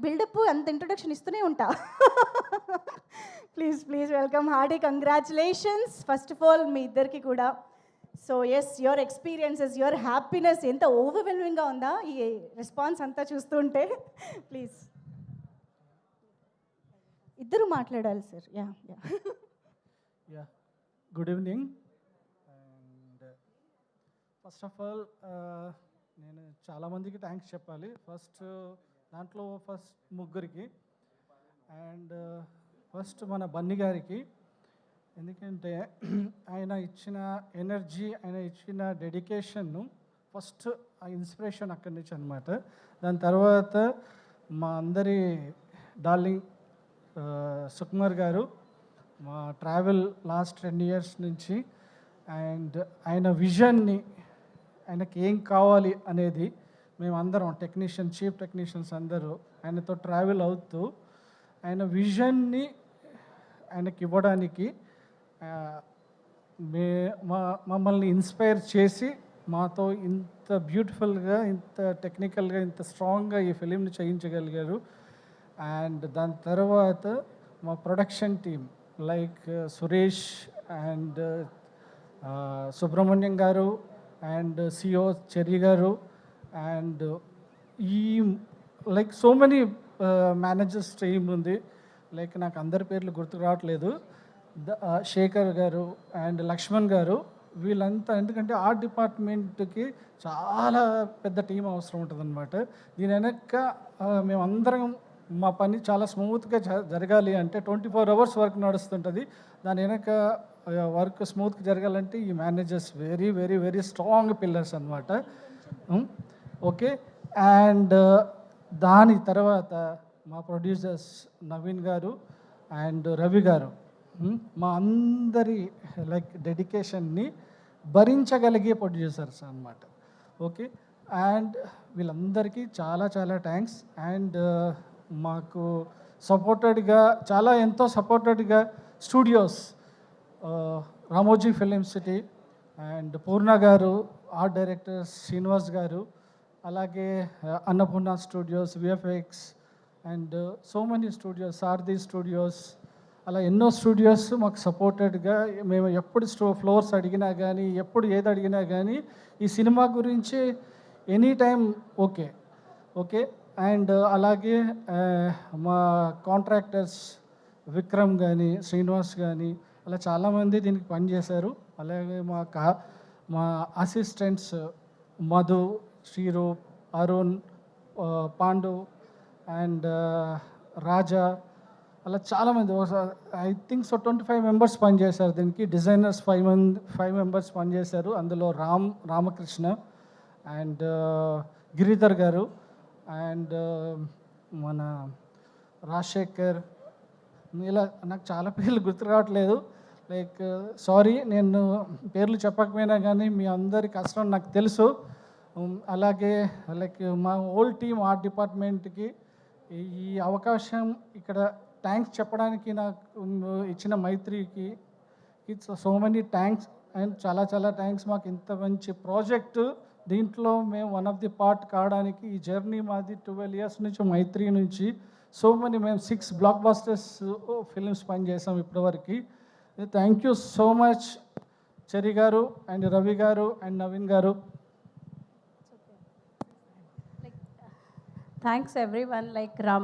Buildup అంత introduction ఇస్తూనే ఉంటా. Please please welcome, hearty congratulations first of all మీ ఇద్దరికి కూడా. So yes, your experiences, your happiness ఎంత ఓవర్వెల్మింగ్గా ఉందా ఈ రెస్పాన్స్ అంతా చూస్తుంటే. ప్లీజ్ ఇద్దరు మాట్లాడాలి sir. Yeah yeah yeah good evening. And first of all నేను చాలామందికి థ్యాంక్స్ చెప్పాలి. దాంట్లో ముగ్గురికి. అండ్ ఫస్ట్ మన బన్నీ గారికి, ఎందుకంటే ఆయన ఇచ్చిన ఎనర్జీ, ఆయన ఇచ్చిన డెడికేషన్ను ఫస్ట్ ఆ ఇన్స్పిరేషన్ అక్కడి నుంచి అనమాట. దాని తర్వాత మా అందరి డార్లింగ్ సుకుమార్ గారు, మా ట్రావెల్ లాస్ట్ 10 years నుంచి. అండ్ ఆయన విజన్ని, ఆయనకి ఏం కావాలి అనేది మేమందరం చీఫ్ టెక్నీషియన్స్ అందరూ ఆయనతో ట్రావెల్ అవుతూ ఆయన విజన్ని ఆయనకి ఇవ్వడానికి మమ్మల్ని ఇన్స్పైర్ చేసి మాతో ఇంత బ్యూటిఫుల్గా, ఇంత టెక్నికల్గా, ఇంత స్ట్రాంగ్గా ఈ ఫిలింని చేయించగలిగారు. అండ్ దాని తర్వాత మా production team like Suresh and Subrahmanyam గారు అండ్ సిఓ చెర్రీ గారు అండ్ ఈ like so many managers team ఉంది. లైక్ నాకు అందరి పేర్లు గుర్తుకు రావట్లేదు. శేఖర్ గారు అండ్ లక్ష్మణ్ గారు, వీళ్ళంతా, ఎందుకంటే ఆర్ట్ డిపార్ట్మెంట్కి చాలా పెద్ద టీం అవసరం ఉంటుంది అనమాట. దీని వెనక మేమందరం మా పని చాలా స్మూత్గా జరగాలి అంటే 24 hours వర్క్ నడుస్తుంటుంది. దాని వెనక వర్క్ స్మూత్గా జరగాలంటే ఈ managers very very very strong pillars అనమాట. ఓకే. అండ్ దాని తర్వాత మా ప్రొడ్యూసర్స్ నవీన్ గారు అండ్ రవి గారు, మా అందరి లైక్ డెడికేషన్ని భరించగలిగే ప్రొడ్యూసర్స్ అనమాట. ఓకే. అండ్ వీళ్ళందరికీ చాలా చాలా థ్యాంక్స్. అండ్ మాకు సపోర్టెడ్గా, ఎంతో సపోర్టెడ్గా studios, Ramoji film city and Purna garu, art director Srinivas garu, అలాగే Annapurna studios, VFX and so many studios, Sarathi studios, అలా ఎన్నో స్టూడియోస్ మాకు సపోర్టెడ్గా, మేము ఎప్పుడు ఫ్లోర్స్ అడిగినా కానీ, ఎప్పుడు ఏది అడిగినా కానీ ఈ సినిమా గురించి any time okay okay. And అలాగే మా కాంట్రాక్టర్స్ విక్రమ్ కానీ, శ్రీనివాస్ కానీ, అలా చాలామంది దీనికి పనిచేశారు. అలాగే మా అసిస్టెంట్స్ మధు, శ్రీరూప్, అరుణ్, పాండు అండ్ రాజా, అలా చాలామంది, ఐ థింక్ సో 25 members పనిచేశారు దీనికి. డిజైనర్స్ 5 members పనిచేశారు. అందులో రామకృష్ణ అండ్ గిరిధర్ గారు అండ్ మన రాజశేఖర్, ఇలా నాకు చాలా పేర్లు గుర్తు రావట్లేదు. లైక్ సారీ, నేను పేర్లు చెప్పకపోయినా కానీ మీ అందరి కష్టం నాకు తెలుసు. అలాగే లైక్ మా హోల్ టీమ్ ఆర్ట్ డిపార్ట్మెంట్కి ఈ అవకాశం ఇక్కడ థ్యాంక్స్ చెప్పడానికి నాకు ఇచ్చిన మైత్రికి it's so many thanks. And చాలా చాలా థ్యాంక్స్. మాకు ఇంత మంచి ప్రాజెక్టు, దీంట్లో మేము వన్ ఆఫ్ ది పార్ట్ కావడానికి ఈ జర్నీ మాది 12 years నుంచి, మైత్రి నుంచి. సో మెనీ, మేము 6 blockbusters ఫిలిమ్స్ పనిచేసాం ఇప్పటివరకు. థ్యాంక్ యూ సో మచ్ చెరి గారు అండ్ రవి గారు అండ్ నవీన్ గారు. Thanks everyone, like Ram